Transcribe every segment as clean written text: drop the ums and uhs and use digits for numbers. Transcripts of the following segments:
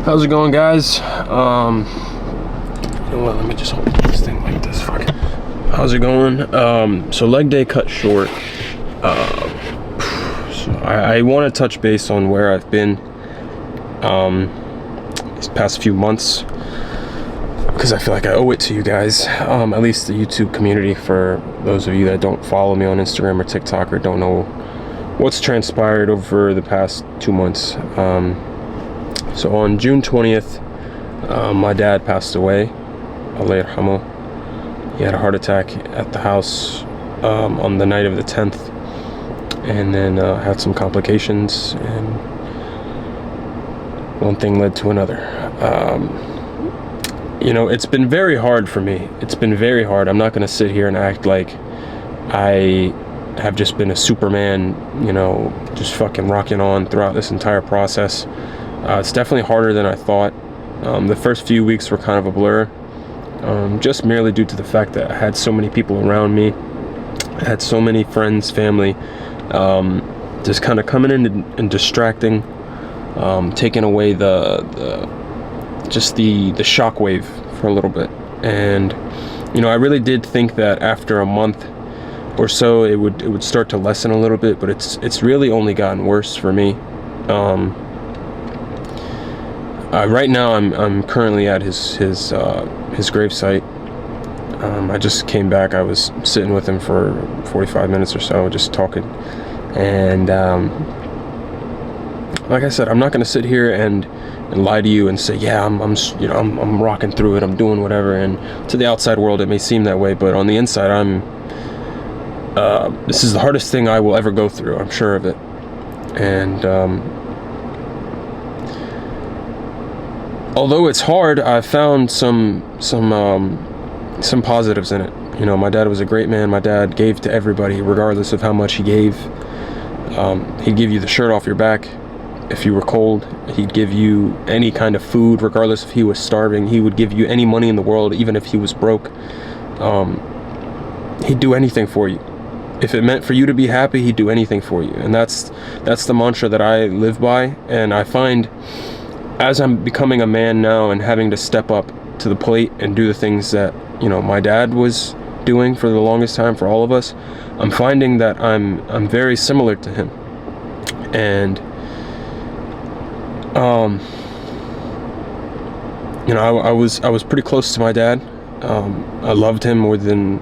How's it going, guys? You know what, let me just hold this thing like this. Fuck it. How's it going? So leg day cut short. So I want to touch base on where I've been these past few months, because I feel like I owe it to you guys, at least the YouTube community, for those of you that don't follow me on Instagram or TikTok or don't know what's transpired over the past 2 months. So on June 20th, my dad passed away. Allah yarhamu. He had a heart attack at the house on the night of the 10th, and then had some complications, and one thing led to another. You know, it's been very hard for me. It's been very hard. I'm not going to sit here and act like I have just been a Superman, you know, just fucking rocking on throughout this entire process. It's definitely harder than I thought. The first few weeks were kind of a blur, just merely due to the fact that I had so many people around me. I had so many friends, family, just kind of coming in and distracting, taking away the shockwave for a little bit. And you know, I really did think that after a month or so it would start to lessen a little bit, but it's really only gotten worse for me. Right now I'm currently at his gravesite. I just came back. I was sitting with him for 45 minutes or so, just talking. And like I said, I'm not going to sit here and lie to you and say, yeah, I'm rocking through it, I'm doing whatever. And to the outside world, it may seem that way, but on the inside, this is the hardest thing I will ever go through. I'm sure of it. And although it's hard, I've found some positives in it. You know, my dad was a great man. My dad gave to everybody, regardless of how much he gave. He'd give you the shirt off your back if you were cold. He'd give you any kind of food, regardless if he was starving. He would give you any money in the world, even if he was broke. He'd do anything for you. If it meant for you to be happy, he'd do anything for you. And that's the mantra that I live by. And I find, as I'm becoming a man now and having to step up to the plate and do the things that, you know, my dad was doing for the longest time for all of us, I'm finding that I'm very similar to him. And you know, I was pretty close to my dad. I loved him more than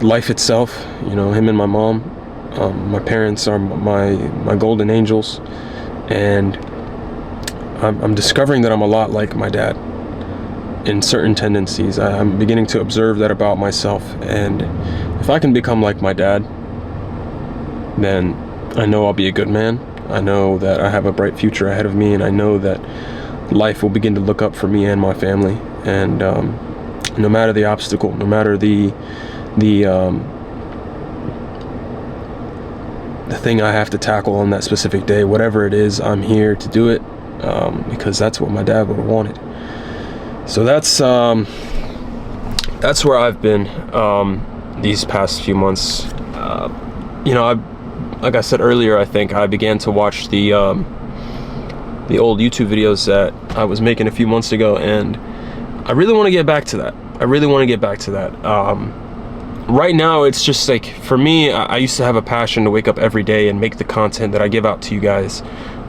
life itself. You know, him and my mom. My parents are my golden angels, and I'm discovering that I'm a lot like my dad in certain tendencies. I'm beginning to observe that about myself, and if I can become like my dad, then I know I'll be a good man. I know that I have a bright future ahead of me, and I know that life will begin to look up for me and my family. And no matter the obstacle, no matter the thing I have to tackle on that specific day, whatever it is, I'm here to do it, because that's what my dad would have wanted. So that's where I've been these past few months. You know, like I said earlier, I think I began to watch the old YouTube videos that I was making a few months ago, and I really want to get back to that. Right now, it's just like, for me, I used to have a passion to wake up every day and make the content that I give out to you guys.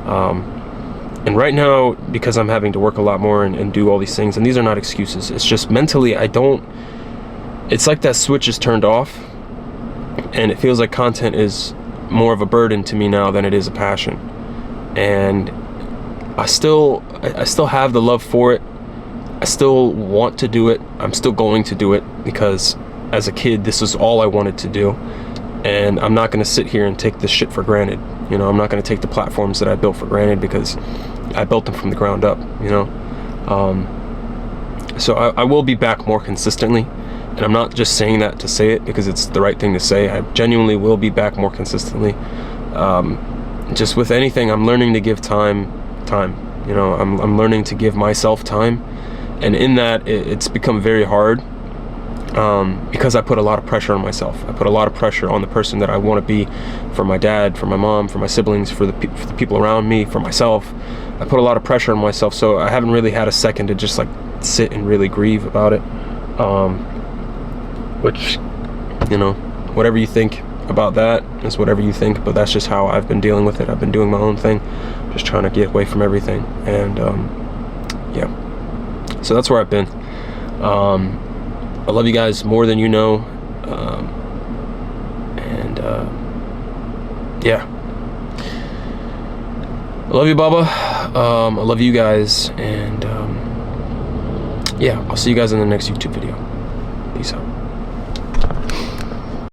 And right now, because I'm having to work a lot more and do all these things, and these are not excuses, it's just mentally, it's like that switch is turned off, and it feels like content is more of a burden to me now than it is a passion. And I still have the love for it. I still want to do it. I'm still going to do it, because as a kid, this is all I wanted to do. And I'm not going to sit here and take this shit for granted. You know, I'm not going to take the platforms that I built for granted, because I built them from the ground up, you know. So I will be back more consistently. And I'm not just saying that to say it because it's the right thing to say. I genuinely will be back more consistently. Just with anything, I'm learning to give time. You know, I'm learning to give myself time. And in that, it's become very hard. because I put a lot of pressure on myself. I put a lot of pressure on the person that I want to be for my dad, for my mom, for my siblings, for the people around me, for myself. I put a lot of pressure on myself, so I haven't really had a second to just like sit and really grieve about it. Which, you know, whatever you think about that is whatever you think, but that's just how I've been dealing with it. I've been doing my own thing, just trying to get away from everything. And yeah, so that's where I've been. I love you guys more than you know. And yeah, I love you, Baba. I love you guys. And yeah, I'll see you guys in the next YouTube video. Peace out.